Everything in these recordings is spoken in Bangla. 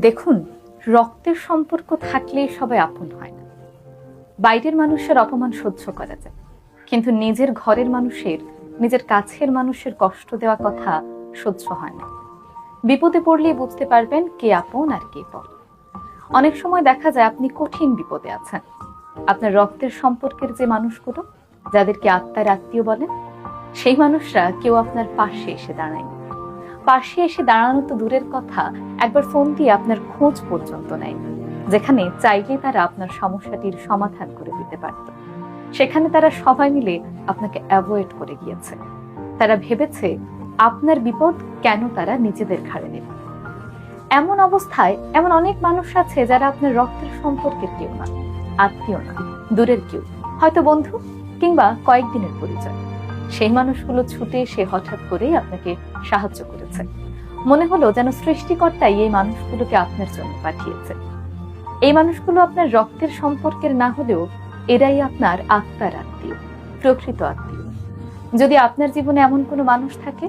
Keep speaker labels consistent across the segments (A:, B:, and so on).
A: দেখুন, রক্তের সম্পর্ক থাকলেই সবাই আপন হয় না। বাইরের মানুষের অপমান সহ্য করা যায়, কিন্তু নিজের ঘরের মানুষের, নিজের কাছের মানুষের কষ্ট দেওয়া কথা সহ্য হয় না। বিপদে পড়লেই বুঝতে পারবেন কে আপন আর কে পর। অনেক সময় দেখা যায় আপনি কঠিন বিপদে আছেন, আপনার রক্তের সম্পর্কের যে মানুষগুলো, যাদেরকে আত্মার আত্মীয় বলেন, সেই মানুষরা কেউ আপনার পাশে এসে দাঁড়ায়। পাশে এসে দাঁড়ানো তো দূরের কথা, একবার ফোন দিয়ে আপনার খোঁজ পর্যন্ত নেয়। যেখানে চাইলে তারা আপনার সমস্যাটির সমাধান করে দিতে পারত, সেখানে তারা সবাই মিলে আপনাকে অ্যাভয়েড করে গিয়েছে। তারা ভেবেছে আপনার বিপদ কেন তারা নিজেদের ঘাড়ে নেবে। এমন অবস্থায় এমন অনেক মানুষ আছে যারা আপনার রক্তের সম্পর্কের কেউ না, আত্মীয় না, দূরের কেউ, হয়তো বন্ধু কিংবা কয়েকদিনের পরিচয়। সেই মানুষগুলো ছুটে এসে হঠাৎ করেই আপনাকে সাহায্য করেছে। মনে হলো যেন সৃষ্টিকর্তাই এই মানুষগুলোকে আপনার জন্য পাঠিয়েছে। এই মানুষগুলো আপনার রক্তের সম্পর্কের না হলেও এরাই আপনার আত্মার আত্মীয়, প্রকৃত আত্মীয়। যদি আপনার জীবনে এমন কোনো মানুষ থাকে,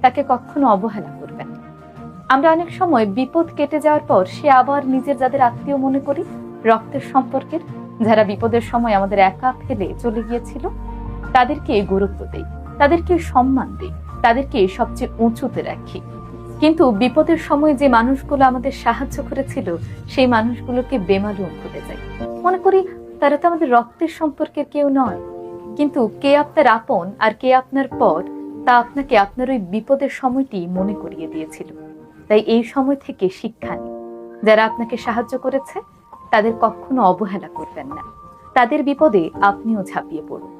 A: তাকে কখনো অবহেলা করবেন না। আমরা অনেক সময় বিপদ কেটে যাওয়ার পর সে আবার নিজের যাদের আত্মীয় মনে করি, রক্তের সম্পর্কের, যারা বিপদের সময় আমাদের একা ফেলে চলে গিয়েছিল, তাদেরকে গুরুত্ব দেই, তাদেরকে সম্মান দিই, তাদেরকে সবচেয়ে উঁচুতে রাখি। কিন্তু বিপদের সময় যে মানুষগুলো আমাদের সাহায্য করেছিল, সেই মানুষগুলোকে বেমালুম ভুলে যাই। মনে করি তারা তো আমাদের রক্তের সম্পর্কের কেউ নয়। কিন্তু কে আপনার আপন আর কে আপনার পর, তা আপনাকে আপনার ওই বিপদের সময়টি মনে করিয়ে দিয়েছিল। তাই এই সময় থেকে শিক্ষা নিন, যারা আপনাকে সাহায্য করেছে তাদের কখনো অবহেলা করবেন না। তাদের বিপদে আপনিও ঝাঁপিয়ে পড়ুন।